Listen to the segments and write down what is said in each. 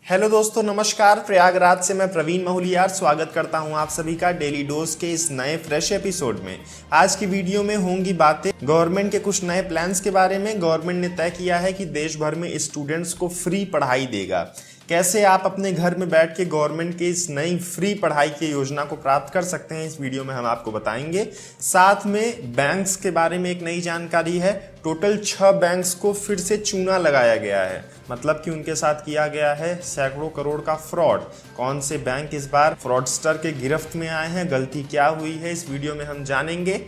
Hello दोस्तों, नमस्कार। प्रयागराज से मैं प्रवीण महूलियार स्वागत करता हूं आप सभी का डेली डोज के इस नए फ्रेश एपिसोड में। आज की वीडियो में होंगी बातें गवर्नमेंट के कुछ नए प्लान्स के बारे में। गवर्नमेंट ने तय किया है कि देश भर में स्टूडेंट्स को फ्री पढ़ाई देगा। कैसे आप अपने घर में बैठ के गवर्नमेंट की इस नई फ्री पढ़ाई की योजना को प्राप्त कर सकते हैं, इस वीडियो में हम आपको बताएंगे। साथ में बैंक्स के बारे में एक नई जानकारी है। टोटल 6 बैंक्स को फिर से चूना लगाया गया है, मतलब कि उनके साथ किया गया है सैकड़ों करोड़ का फ्रॉड। कौन से बैंक इस बार फ्रॉडस्टर के गिरफ्त में आए हैं, गलती क्या हुई है, इस वीडियो में हम जानेंगे।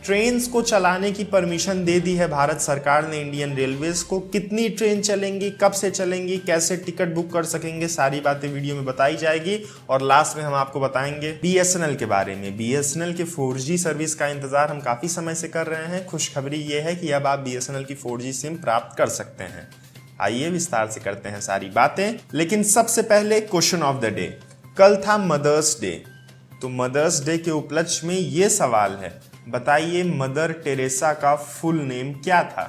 ट्रेन्स को चलाने की परमिशन दे दी है भारत सरकार ने इंडियन रेलवेज को। कितनी ट्रेन चलेंगी, कब से चलेंगी, कैसे टिकट बुक कर सकेंगे, सारी बातें वीडियो में बताई जाएगी। और लास्ट में हम आपको बताएंगे BSNL के बारे में। BSNL के 4G सर्विस का इंतजार हम काफी समय से कर रहे हैं। खुशखबरी ये है कि अब आप BSNL की 4G सिम प्राप्त कर सकते हैं। आइए विस्तार से करते हैं सारी बातें, लेकिन सबसे पहले क्वेश्चन ऑफ द डे। कल था मदर्स डे, तो मदर्स डे के उपलक्ष्य में ये सवाल है, बताइए मदर टेरेसा का फुल नेम क्या था।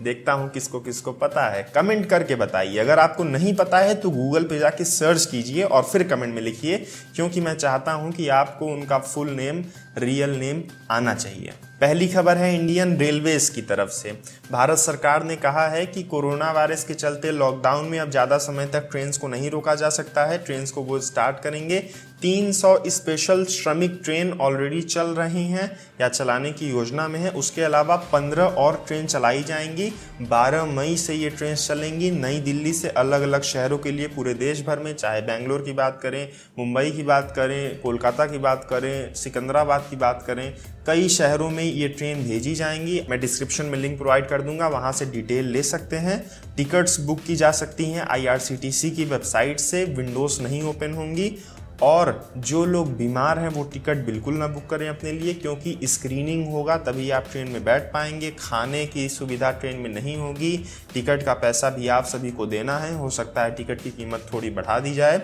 देखता हूं किसको किसको पता है, कमेंट करके बताइए। अगर आपको नहीं पता है तो गूगल पे जाके सर्च कीजिए और फिर कमेंट में लिखिए, क्योंकि मैं चाहता हूं कि आपको उनका फुल नेम, रियल नेम आना चाहिए। पहली खबर है इंडियन रेलवेज की तरफ से। भारत सरकार ने कहा है कि कोरोना वायरस के चलते लॉकडाउन में अब ज़्यादा समय तक ट्रेन्स को नहीं रोका जा सकता है। ट्रेन्स को वो स्टार्ट करेंगे। 300 स्पेशल श्रमिक ट्रेन ऑलरेडी चल रही हैं या चलाने की योजना में है। उसके अलावा 15 और ट्रेन चलाई जाएंगी। 12 मई से ये ट्रेन चलेंगी नई दिल्ली से अलग अलग शहरों के लिए पूरे देश भर में, चाहे बेंगलोर की बात करें, मुंबई की बात करें, कोलकाता की बात करें, सिकंदराबाद की बात करें, कई शहरों में ये ट्रेन भेजी जाएंगी। मैं डिस्क्रिप्शन में लिंक प्रोवाइड कर दूंगा, वहां से डिटेल ले सकते हैं। टिकट्स बुक की जा सकती हैं IRCTC की वेबसाइट से। विंडोज नहीं ओपन होंगी। और जो लोग बीमार हैं वो टिकट बिल्कुल ना बुक करें अपने लिए, क्योंकि स्क्रीनिंग होगा तभी आप ट्रेन में बैठ पाएंगे। खाने की सुविधा ट्रेन में नहीं होगी। टिकट का पैसा भी आप सभी को देना है। हो सकता है टिकट की कीमत थोड़ी बढ़ा दी जाए।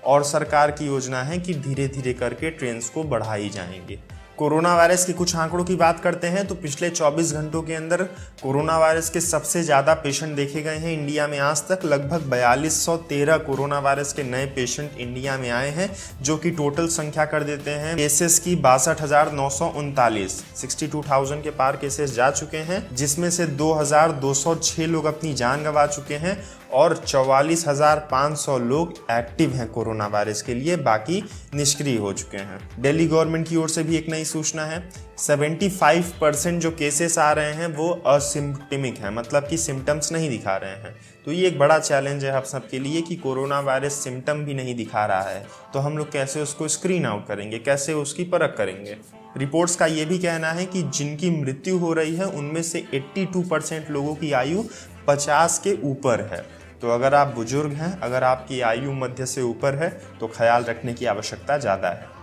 और सरकार की योजना है कि धीरे धीरे करके ट्रेन्स को बढ़ाई जाएंगी। कोरोना वायरस के कुछ आंकड़ों की बात करते हैं तो पिछले 24 घंटों के अंदर कोरोना वायरस के सबसे ज़्यादा पेशेंट देखे गए हैं इंडिया में। आज तक लगभग 4213 कोरोना वायरस के नए पेशेंट इंडिया में आए हैं, जो कि टोटल संख्या कर देते हैं केसेस की 62,939। 62,000 के पार केसेस जा चुके हैं, जिसमें से 2,206 लोग अपनी जान गंवा चुके हैं और 44,500 लोग एक्टिव हैं कोरोना वायरस के लिए, बाकी निष्क्रिय हो चुके हैं। दिल्ली गवर्नमेंट की ओर से भी एक नई सूचना है। 75% जो केसेस आ रहे हैं वो असिम्प्टमिक हैं, मतलब कि सिम्टम्स नहीं दिखा रहे हैं। तो ये एक बड़ा चैलेंज है आप सबके लिए कि कोरोना वायरस सिम्टम भी नहीं दिखा रहा है, तो हम लोग कैसे उसको स्क्रीन आउट करेंगे, कैसे उसकी परख करेंगे। रिपोर्ट्स का ये भी कहना है कि जिनकी मृत्यु हो रही है उनमें से 82% लोगों की आयु 50 के ऊपर है। तो अगर आप बुजुर्ग हैं, अगर आपकी आयु मध्य से ऊपर है, तो ख्याल रखने की आवश्यकता ज़्यादा है।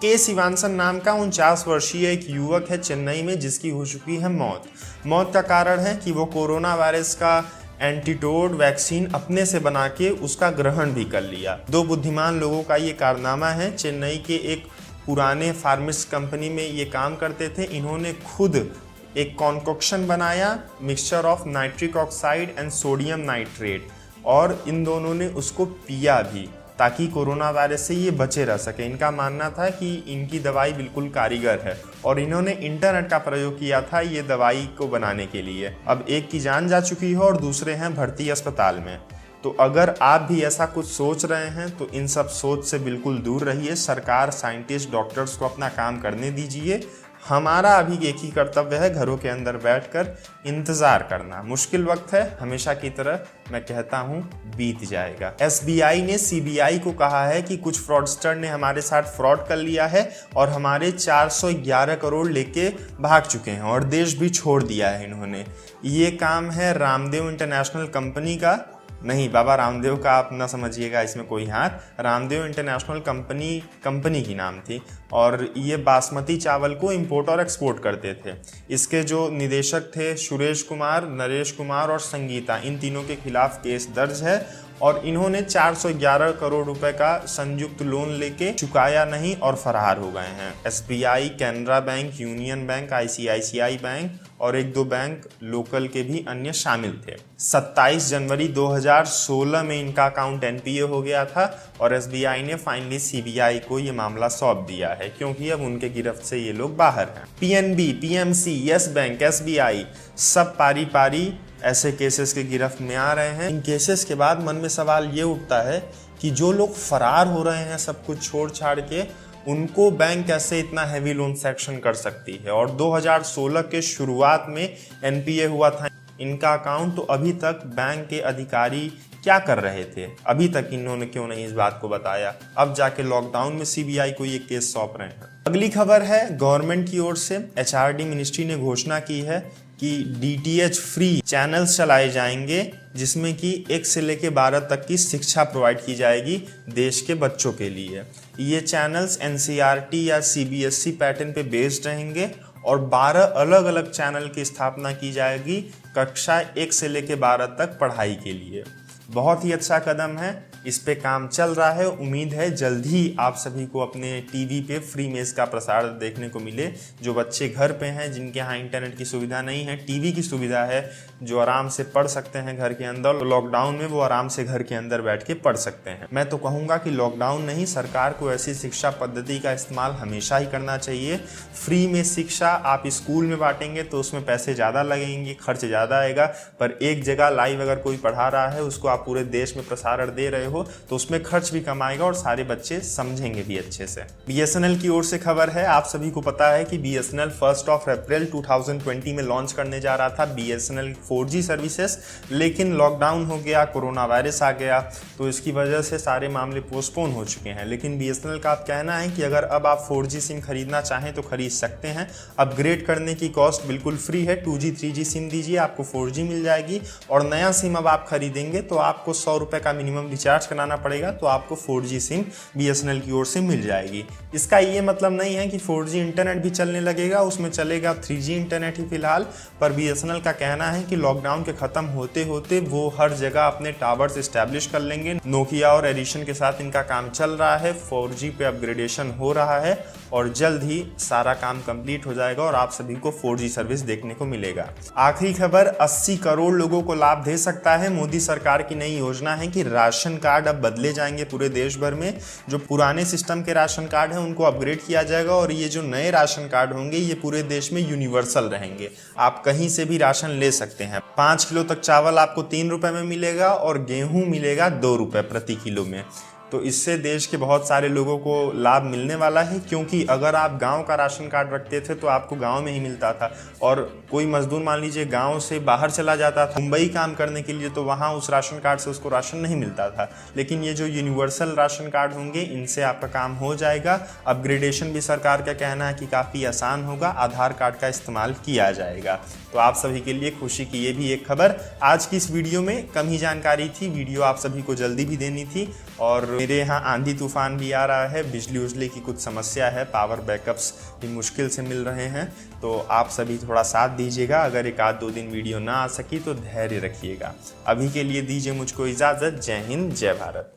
के शिवानसन नाम का 49 वर्षीय एक युवक है चेन्नई में, जिसकी हो चुकी है मौत। मौत का कारण है कि वो कोरोना वायरस का एंटीडोट वैक्सीन अपने से बना के उसका ग्रहण भी कर लिया। 2 बुद्धिमान लोगों का ये कारनामा है। चेन्नई के एक पुराने फार्मास्यूटिकल कंपनी में ये काम करते थे। इन्होंने खुद एक कॉन्कोक्शन बनाया, mixture of nitric oxide and sodium nitrate, और इन दोनों ने उसको पिया भी ताकि कोरोना वायरस से ये बचे रह सके। इनका मानना था कि इनकी दवाई बिल्कुल कारीगर है और इन्होंने इंटरनेट का प्रयोग किया था ये दवाई को बनाने के लिए। अब एक की जान जा चुकी है और दूसरे हैं भर्ती अस्पताल में। तो अगर आप भी ऐसा कुछ सोच रहे हैं तो इन सब सोच से बिल्कुल दूर रहिए। सरकार, साइंटिस्ट, डॉक्टर्स को अपना काम करने दीजिए। हमारा अभी एक ही कर्तव्य है, घरों के अंदर बैठकर इंतजार करना। मुश्किल वक्त है, हमेशा की तरह मैं कहता हूं बीत जाएगा। SBI ने CBI को कहा है कि कुछ फ्रॉडस्टर ने हमारे साथ फ्रॉड कर लिया है और हमारे 411 करोड़ लेके भाग चुके हैं और देश भी छोड़ दिया है इन्होंने। ये काम है रामदेव इंटरनेशनल कंपनी का। नहीं, बाबा रामदेव का आप ना समझिएगा इसमें कोई हाथ। रामदेव इंटरनेशनल कंपनी की नाम थी और ये बासमती चावल को इंपोर्ट और एक्सपोर्ट करते थे। इसके जो निदेशक थे सुरेश कुमार, नरेश कुमार और संगीता, इन तीनों के खिलाफ केस दर्ज है और इन्होंने 411 करोड़ रुपए का संयुक्त लोन लेके चुकाया नहीं और फरार हो गए हैं। SBI, Canara bank, union bank, ICICI bank और एक दो बैंक लोकल के भी अन्य शामिल थे। 27 जनवरी 2016 में इनका अकाउंट एनपीए हो गया था और एसबीआई ने फाइनली सीबीआई को ये मामला सौंप दिया है, क्योंकि अब उनके गिरफ्त से ये लोग बाहर हैं। PNB, PMC, yes bank, SBI सब पारी पारी ऐसे केसेस के गिरफ्त में आ रहे हैं। इन केसेस के बाद मन में सवाल ये उठता है कि जो लोग फरार हो रहे हैं सब कुछ छोड़ छाड़ के, उनको बैंक कैसे इतना हैवी लोन सैंक्शन कर सकती है। और 2016 के शुरुआत में एनपीए हुआ था इनका अकाउंट, तो अभी तक बैंक के अधिकारी क्या कर रहे थे? अभी तक इन्होंने क्यों नहीं इस बात को बताया? अब जाके लॉकडाउन में सीबीआई को ये केस सौंप रहे हैं। अगली खबर है गवर्नमेंट की ओर से। एचआरडी मिनिस्ट्री ने घोषणा की है कि डीटीएच फ्री चैनल्स चलाए जाएंगे, जिसमें कि 1 से लेकर 12 तक की शिक्षा प्रोवाइड की जाएगी देश के बच्चों के लिए। ये चैनल्स एनसीईआरटी या सीबीएसई पैटर्न पे बेस्ड रहेंगे और 12 अलग अलग चैनल की स्थापना की जाएगी कक्षा 1 से लेकर 12 तक पढ़ाई के लिए। बहुत ही अच्छा कदम है, इस पे काम चल रहा है। उम्मीद है जल्द ही आप सभी को अपने टीवी पे फ्री में इसका प्रसार देखने को मिले। जो बच्चे घर पे हैं, जिनके यहाँ इंटरनेट की सुविधा नहीं है, टीवी की सुविधा है, जो आराम से पढ़ सकते हैं घर के अंदर, लॉकडाउन में वो आराम से घर के अंदर बैठ के पढ़ सकते हैं। मैं तो कहूँगा कि लॉकडाउन नहीं, सरकार को ऐसी शिक्षा पद्धति का इस्तेमाल हमेशा ही करना चाहिए। फ्री में शिक्षा आप स्कूल में बांटेंगे तो उसमें पैसे ज़्यादा लगेंगे, खर्च ज़्यादा आएगा, पर एक जगह लाइव अगर कोई पढ़ा रहा है, उसको आप पूरे देश में प्रसारण दे रहे हो तो उसमें खर्च भी कम आएगा और सारे बच्चे समझेंगे भी अच्छे से। बीएसएनएल की ओर से खबर है, आप सभी को पता है कि बीएसएनएल 1 अप्रैल 2020 में लॉन्च करने जा रहा था बीएसएनएल 4G सर्विसेज, लेकिन लॉकडाउन हो गया, कोरोना वायरस आ गया, तो इसकी वजह से सारे मामले पोस्टपोन हो चुके हैं। लेकिन बीएसएनएल का आप कहना है कि अगर अब आप 4G सिम खरीदना चाहें तो खरीद सकते हैं। अपग्रेड करने की कॉस्ट बिल्कुल फ्री है। 2G 3G सिम दीजिए, आपको 4G मिल जाएगी और नया सिम अब आप खरीदेंगे तो आपको 100 रुपये का मिनिमम रिचार्ज कराना पड़ेगा, तो आपको 4G सिम बीएसएनएल की ओर से मिल जाएगी। इसका ये मतलब नहीं है कि 4G इंटरनेट भी चलने लगेगा, उसमें चलेगा 3G इंटरनेट ही फिलहाल। पर बीएसएनएल का कहना है कि लॉकडाउन के खत्म होते होते वो हर जगह अपने टावर्स एस्टैब्लिश कर लेंगे। नोकिया और एडिशन के साथ इनका काम चल रहा है, 4G पे अपग्रेडेशन हो रहा है और जल्द ही सारा काम कंप्लीट हो जाएगा और आप सभी को 4G सर्विस देखने को मिलेगा। आखिरी खबर, 80 करोड़ लोगों को लाभ दे सकता है मोदी सरकार की नई योजना है कि राशन कार्ड अब बदले जाएंगे पूरे देश भर में। जो पुराने सिस्टम के राशन कार्ड हैं उनको अपग्रेड किया जाएगा और ये जो नए राशन कार्ड होंगे ये पूरे देश में यूनिवर्सल रहेंगे। आप कहीं से भी राशन ले सकते हैं। 5 किलो तक चावल आपको 3 रुपए में मिलेगा और गेहूं मिलेगा 2 रुपए प्रति किलो में। तो इससे देश के बहुत सारे लोगों को लाभ मिलने वाला है, क्योंकि अगर आप गांव का राशन कार्ड रखते थे तो आपको गांव में ही मिलता था और कोई मजदूर मान लीजिए गांव से बाहर चला जाता था मुंबई काम करने के लिए, तो वहां उस राशन कार्ड से उसको राशन नहीं मिलता था। लेकिन ये जो यूनिवर्सल राशन कार्ड होंगे इनसे आपका काम हो जाएगा। अपग्रेडेशन भी सरकार का कहना है कि काफ़ी आसान होगा, आधार कार्ड का इस्तेमाल किया जाएगा। तो आप सभी के लिए खुशी की ये भी एक खबर। आज की इस वीडियो में कम ही जानकारी थी, वीडियो आप सभी को जल्दी भी देनी थी और मेरे यहाँ आंधी तूफान भी आ रहा है, बिजली उजली की कुछ समस्या है, पावर बैकअप्स भी मुश्किल से मिल रहे हैं, तो आप सभी थोड़ा साथ दीजिएगा। अगर 1-2 दिन वीडियो ना आ सकी तो धैर्य रखिएगा। अभी के लिए दीजिए मुझको इजाज़त। जय हिंद, जय भारत।